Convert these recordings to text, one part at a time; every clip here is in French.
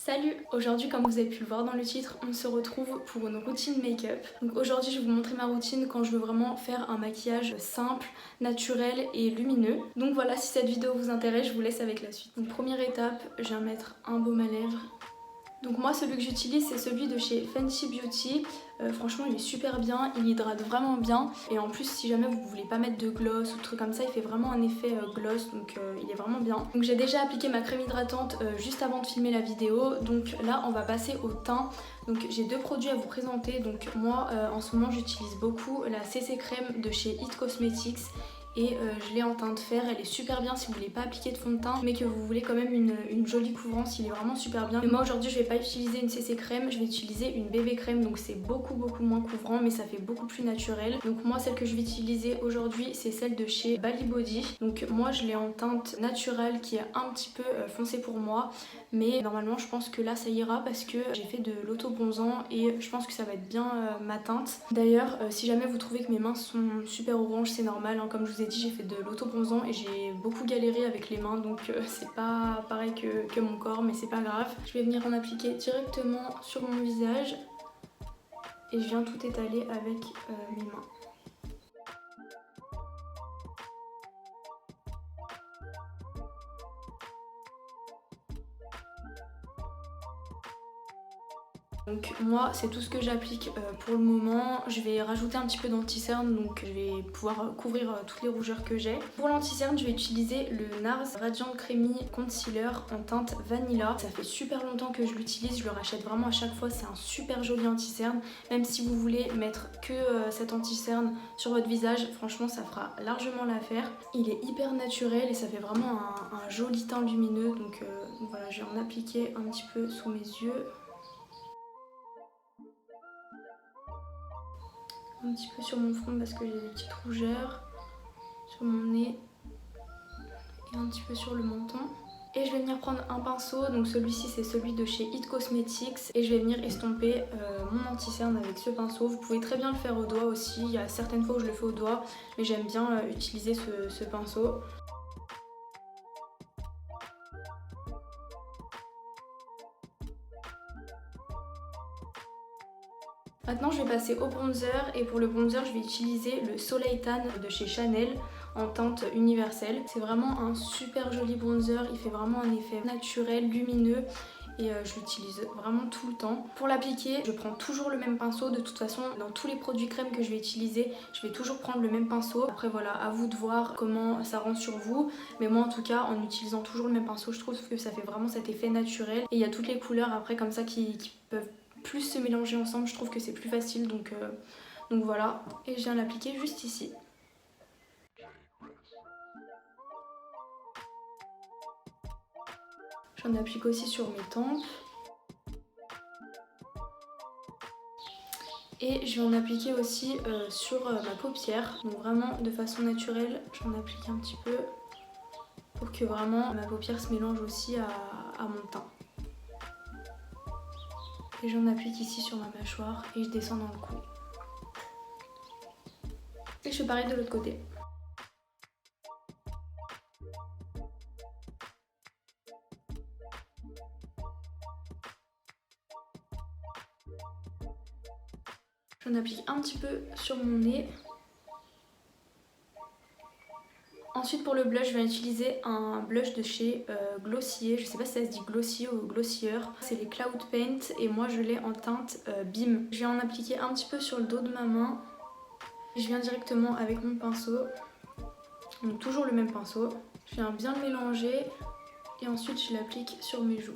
Salut! Aujourd'hui, comme vous avez pu le voir dans le titre, on se retrouve pour une routine make-up. Donc aujourd'hui, je vais vous montrer ma routine quand je veux vraiment faire un maquillage simple, naturel et lumineux. Donc voilà, si cette vidéo vous intéresse, je vous laisse avec la suite. Donc première étape, je viens mettre un baume à lèvres. Donc moi, celui que j'utilise, c'est celui de chez Fenty Beauty. Franchement, il est super bien, il hydrate vraiment bien. Et en plus, si jamais vous voulez pas mettre de gloss ou de trucs comme ça, il fait vraiment un effet gloss, donc il est vraiment bien. Donc j'ai déjà appliqué ma crème hydratante juste avant de filmer la vidéo. Donc là, on va passer au teint. Donc j'ai deux produits à vous présenter. Donc moi, en ce moment, j'utilise beaucoup la CC Crème de chez It Cosmetics. Et je l'ai en teinte fer, elle est super bien si vous voulez pas appliquer de fond de teint mais que vous voulez quand même une jolie couvrance, il est vraiment super bien. Mais moi aujourd'hui je vais pas utiliser une CC crème, je vais utiliser une bébé crème, donc c'est beaucoup moins couvrant mais ça fait beaucoup plus naturel. Donc moi celle que je vais utiliser aujourd'hui c'est celle de chez Bali Body. Donc moi je l'ai en teinte naturelle qui est un petit peu foncée pour moi, mais normalement je pense que là ça ira parce que j'ai fait de l'auto-bronzant et je pense que ça va être bien ma teinte. D'ailleurs si jamais vous trouvez que mes mains sont super oranges, c'est normal, hein. Comme je vous ai dit, j'ai fait de l'auto-bronzant et j'ai beaucoup galéré avec les mains, donc c'est pas pareil que mon corps, mais c'est pas grave. Je vais venir en appliquer directement sur mon visage et je viens tout étaler avec mes mains. Donc moi c'est tout ce que j'applique pour le moment. Je vais rajouter un petit peu d'anti-cerne, donc je vais pouvoir couvrir toutes les rougeurs que j'ai. Pour l'anti-cerne je vais utiliser le NARS Radiant Creamy Concealer en teinte Vanilla. Ça fait super longtemps que je l'utilise, je le rachète vraiment à chaque fois, c'est un super joli anti-cerne. Même si vous voulez mettre que cet anti-cerne sur votre visage, franchement ça fera largement l'affaire. Il est hyper naturel et ça fait vraiment un joli teint lumineux, donc voilà, je vais en appliquer un petit peu sous mes yeux. Un petit peu sur mon front parce que j'ai des petites rougeurs, sur mon nez et un petit peu sur le menton. Et je vais venir prendre un pinceau, donc celui-ci c'est celui de chez It Cosmetics et je vais venir estomper mon anti-cerne avec ce pinceau. Vous pouvez très bien le faire au doigt aussi, il y a certaines fois où je le fais au doigt mais j'aime bien utiliser ce pinceau. Maintenant je vais passer au bronzer et pour le bronzer je vais utiliser le Soleil Tan de chez Chanel en teinte universelle. C'est vraiment un super joli bronzer, il fait vraiment un effet naturel, lumineux et je l'utilise vraiment tout le temps. Pour l'appliquer, je prends toujours le même pinceau. De toute façon, dans tous les produits crème que je vais utiliser, je vais toujours prendre le même pinceau. Après voilà, à vous de voir comment ça rend sur vous. Mais moi en tout cas, en utilisant toujours le même pinceau, je trouve que ça fait vraiment cet effet naturel. Et il y a toutes les couleurs après comme ça qui peuvent plus se mélanger ensemble, je trouve que c'est plus facile, donc voilà. Et je viens l'appliquer juste ici. J'en applique aussi sur mes tempes. Et je vais en appliquer aussi sur ma paupière, donc vraiment de façon naturelle, j'en applique un petit peu pour que vraiment ma paupière se mélange aussi à mon teint. Et j'en applique ici sur ma mâchoire et je descends dans le cou. Et je fais pareil de l'autre côté. J'en applique un petit peu sur mon nez. Ensuite pour le blush, je vais utiliser un blush de chez Glossier. Je sais pas si ça se dit Glossier ou Glossier. C'est les Cloud Paint et moi je l'ai en teinte Beam. Je vais en appliquer un petit peu sur le dos de ma main. Je viens directement avec mon pinceau. Donc toujours le même pinceau. Je viens bien le mélanger et ensuite je l'applique sur mes joues.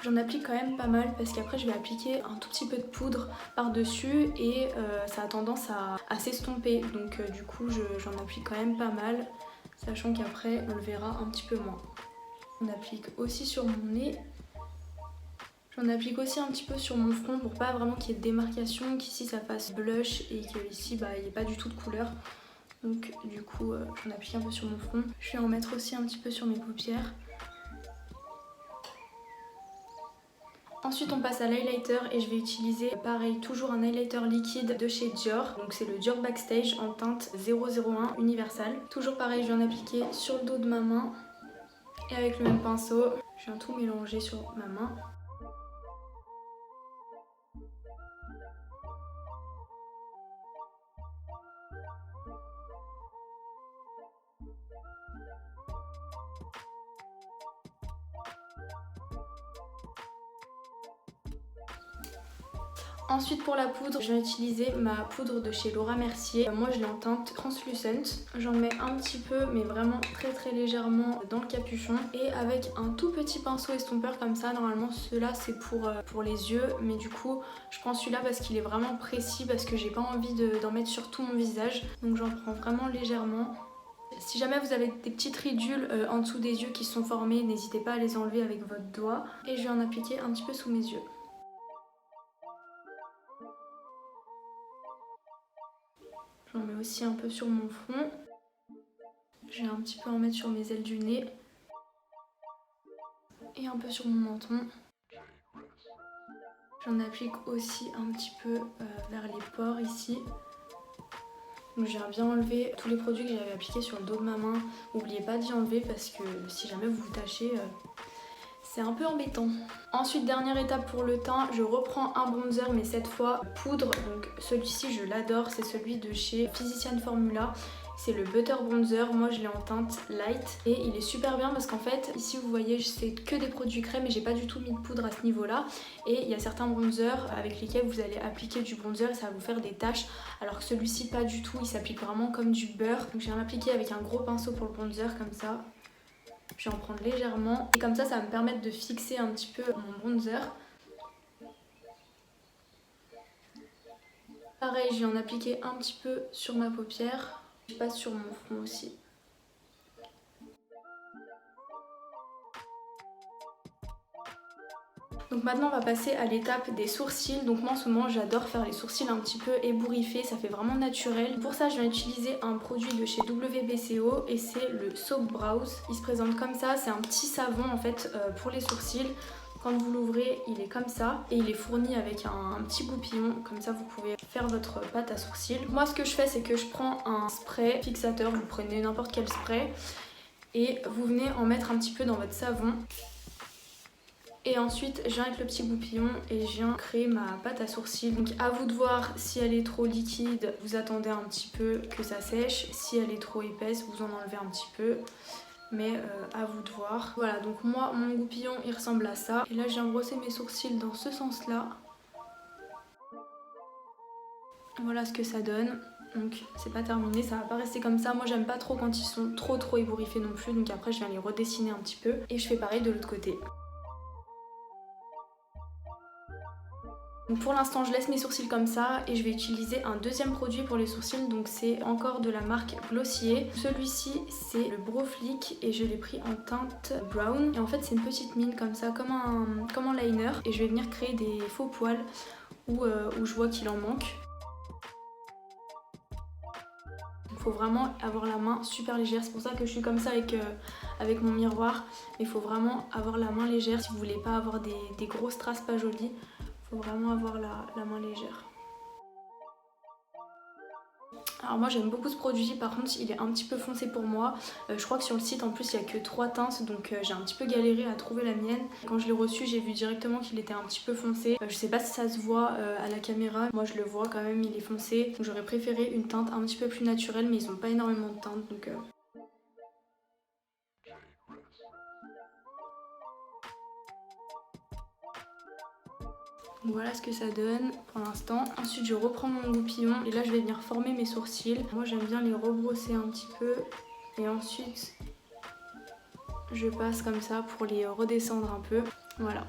J'en applique quand même pas mal parce qu'après je vais appliquer un tout petit peu de poudre par dessus et ça a tendance à s'estomper, donc du coup j'en applique quand même pas mal, sachant qu'après on le verra un petit peu moins. On applique aussi sur mon nez, j'en applique aussi un petit peu sur mon front pour pas vraiment qu'il y ait de démarcation, qu'ici ça fasse blush et qu'ici il n'y ait pas du tout de couleur. Donc du coup j'en applique un peu sur mon front. Je vais en mettre aussi un petit peu sur mes paupières. Ensuite on passe à l'highlighter et je vais utiliser pareil toujours un highlighter liquide de chez Dior. Donc c'est le Dior Backstage en teinte 001 Universal. Toujours pareil, je viens d'appliquer sur le dos de ma main. Et avec le même pinceau, je viens tout mélanger sur ma main. Ensuite pour la poudre, je vais utiliser ma poudre de chez Laura Mercier. Moi je l'ai en teinte translucent. J'en mets un petit peu mais vraiment très légèrement dans le capuchon. Et avec un tout petit pinceau estompeur comme ça, normalement celui-là c'est pour les yeux. Mais du coup je prends celui-là parce qu'il est vraiment précis, parce que j'ai pas envie d'en mettre sur tout mon visage. Donc j'en prends vraiment légèrement. Si jamais vous avez des petites ridules en dessous des yeux qui sont formées, n'hésitez pas à les enlever avec votre doigt. Et je vais en appliquer un petit peu sous mes yeux. J'en mets aussi un peu sur mon front. Je vais un petit peu en mettre sur mes ailes du nez. Et un peu sur mon menton. J'en applique aussi un petit peu vers les pores ici. Donc j'ai bien enlevé tous les produits que j'avais appliqués sur le dos de ma main. N'oubliez pas d'y enlever parce que si jamais vous vous tachez, c'est un peu embêtant. Ensuite, dernière étape pour le teint, je reprends un bronzer mais cette fois poudre. Donc celui-ci je l'adore, c'est celui de chez Physician Formula. C'est le Butter Bronzer, moi je l'ai en teinte light et il est super bien parce qu'en fait ici vous voyez c'est que des produits crème et j'ai pas du tout mis de poudre à ce niveau là. Et il y a certains bronzers avec lesquels vous allez appliquer du bronzer et ça va vous faire des taches, alors que celui-ci pas du tout, il s'applique vraiment comme du beurre. Donc je viens l'appliquer avec un gros pinceau pour le bronzer comme ça. Je vais en prendre légèrement et comme ça va me permettre de fixer un petit peu mon bronzer. Pareil, je vais en appliquer un petit peu sur ma paupière. Je passe sur mon front aussi. Donc maintenant on va passer à l'étape des sourcils. Donc moi en ce moment j'adore faire les sourcils un petit peu ébouriffés, ça fait vraiment naturel. Pour ça je vais utiliser un produit de chez WBCO et c'est le Soap Brows. Il se présente comme ça, c'est un petit savon en fait pour les sourcils. Quand vous l'ouvrez, il est comme ça et il est fourni avec un petit goupillon, comme ça vous pouvez faire votre pâte à sourcils. Moi ce que je fais c'est que je prends un spray fixateur, vous prenez n'importe quel spray et vous venez en mettre un petit peu dans votre savon. Et ensuite je viens avec le petit goupillon et je viens créer ma pâte à sourcils. Donc à vous de voir, si elle est trop liquide, vous attendez un petit peu que ça sèche. Si elle est trop épaisse, vous en enlevez un petit peu. Mais à vous de voir. Voilà, donc moi mon goupillon il ressemble à ça. Et là je viens brosser mes sourcils dans ce sens là. Voilà ce que ça donne. Donc c'est pas terminé, ça va pas rester comme ça. Moi j'aime pas trop quand ils sont trop ébouriffés non plus. Donc après je viens les redessiner un petit peu. Et je fais pareil de l'autre côté. Donc pour l'instant je laisse mes sourcils comme ça et je vais utiliser un deuxième produit pour les sourcils. Donc c'est encore de la marque Glossier. Celui-ci c'est le Brow Flick et je l'ai pris en teinte brown. Et en fait c'est une petite mine comme ça, comme un liner. Et je vais venir créer des faux poils où je vois qu'il en manque. Il faut vraiment avoir la main super légère, c'est pour ça que je suis comme ça avec mon miroir. Mais il faut vraiment avoir la main légère si vous voulez pas avoir des grosses traces pas jolies. Faut vraiment avoir la main légère. Alors moi j'aime beaucoup ce produit, par contre il est un petit peu foncé pour moi. Je crois que sur le site en plus il n'y a que 3 teintes, donc j'ai un petit peu galéré à trouver la mienne. Quand je l'ai reçu j'ai vu directement qu'il était un petit peu foncé. Je sais pas si ça se voit à la caméra, moi je le vois quand même, il est foncé. Donc j'aurais préféré une teinte un petit peu plus naturelle, mais ils n'ont pas énormément de teintes donc... Voilà ce que ça donne pour l'instant. Ensuite je reprends mon goupillon et là je vais venir former mes sourcils. Moi j'aime bien les rebrosser un petit peu et ensuite je passe comme ça pour les redescendre un peu. Voilà.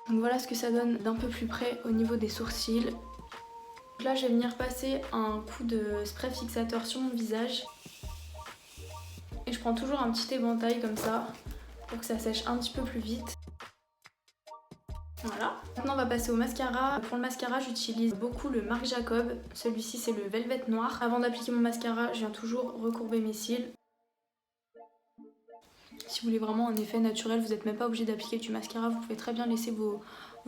Donc voilà ce que ça donne d'un peu plus près au niveau des sourcils. Donc là je vais venir passer un coup de spray fixateur sur mon visage. Et je prends toujours un petit éventail comme ça pour que ça sèche un petit peu plus vite. Voilà. Maintenant on va passer au mascara. Pour le mascara j'utilise beaucoup le Marc Jacob. Celui-ci c'est le Velvet Noir. Avant d'appliquer mon mascara je viens toujours recourber mes cils. Si vous voulez vraiment un effet naturel, vous n'êtes même pas obligé d'appliquer du mascara. Vous pouvez très bien laisser vos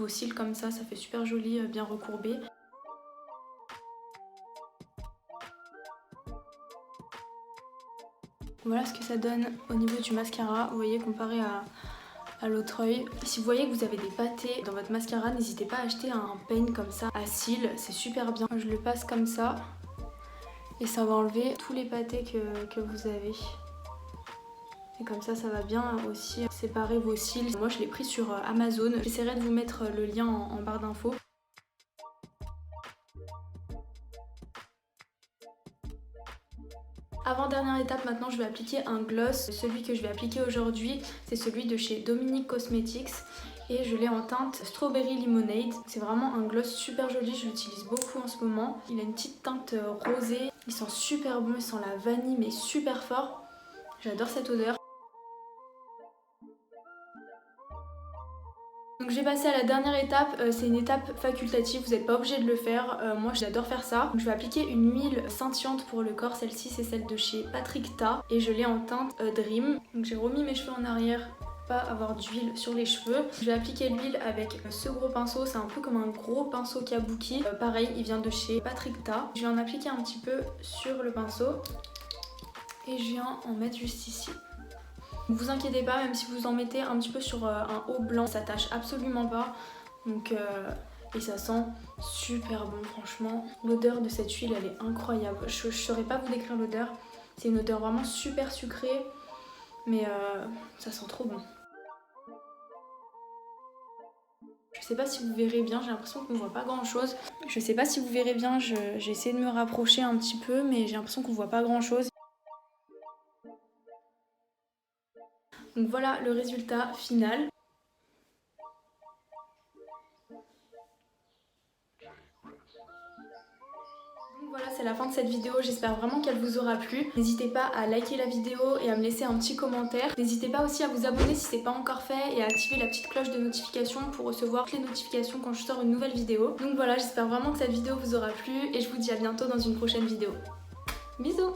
cils comme ça fait super joli, bien recourbé. Voilà ce que ça donne au niveau du mascara, vous voyez, comparé à l'autre œil. Si vous voyez que vous avez des pâtés dans votre mascara, n'hésitez pas à acheter un peigne comme ça à cils, c'est super bien. Je le passe comme ça et ça va enlever tous les pâtés que vous avez. Et comme ça va bien aussi séparer vos cils. Moi je l'ai pris sur Amazon, j'essaierai de vous mettre le lien en barre d'infos. Avant-dernière étape, maintenant je vais appliquer un gloss. Celui que je vais appliquer aujourd'hui, c'est celui de chez Dominique Cosmetics et je l'ai en teinte Strawberry Lemonade. C'est vraiment un gloss super joli, je l'utilise beaucoup en ce moment. Il a une petite teinte rosée, il sent super bon, il sent la vanille mais super fort. J'adore cette odeur. Donc je vais passer à la dernière étape, c'est une étape facultative, vous n'êtes pas obligé de le faire, moi j'adore faire ça. Donc je vais appliquer une huile scintillante pour le corps, celle-ci c'est celle de chez Patrick Ta et je l'ai en teinte Dream. Donc j'ai remis mes cheveux en arrière, pas avoir d'huile sur les cheveux. Je vais appliquer l'huile avec ce gros pinceau, c'est un peu comme un gros pinceau kabuki. Pareil, il vient de chez Patrick Ta. Je vais en appliquer un petit peu sur le pinceau et je viens en mettre juste ici. Ne vous inquiétez pas, même si vous en mettez un petit peu sur un haut blanc, ça tâche absolument pas. Donc, et ça sent super bon, franchement. L'odeur de cette huile, elle est incroyable. Je ne saurais pas vous décrire l'odeur. C'est une odeur vraiment super sucrée, mais ça sent trop bon. Je sais pas si vous verrez bien, j'ai l'impression qu'on voit pas grand chose. Je sais pas si vous verrez bien, j'ai essayé de me rapprocher un petit peu, mais j'ai l'impression qu'on voit pas grand chose. Donc voilà le résultat final. Donc voilà, c'est la fin de cette vidéo, j'espère vraiment qu'elle vous aura plu. N'hésitez pas à liker la vidéo et à me laisser un petit commentaire. N'hésitez pas aussi à vous abonner si c'est pas encore fait et à activer la petite cloche de notification pour recevoir toutes les notifications quand je sors une nouvelle vidéo. Donc voilà, j'espère vraiment que cette vidéo vous aura plu et je vous dis à bientôt dans une prochaine vidéo. Bisous!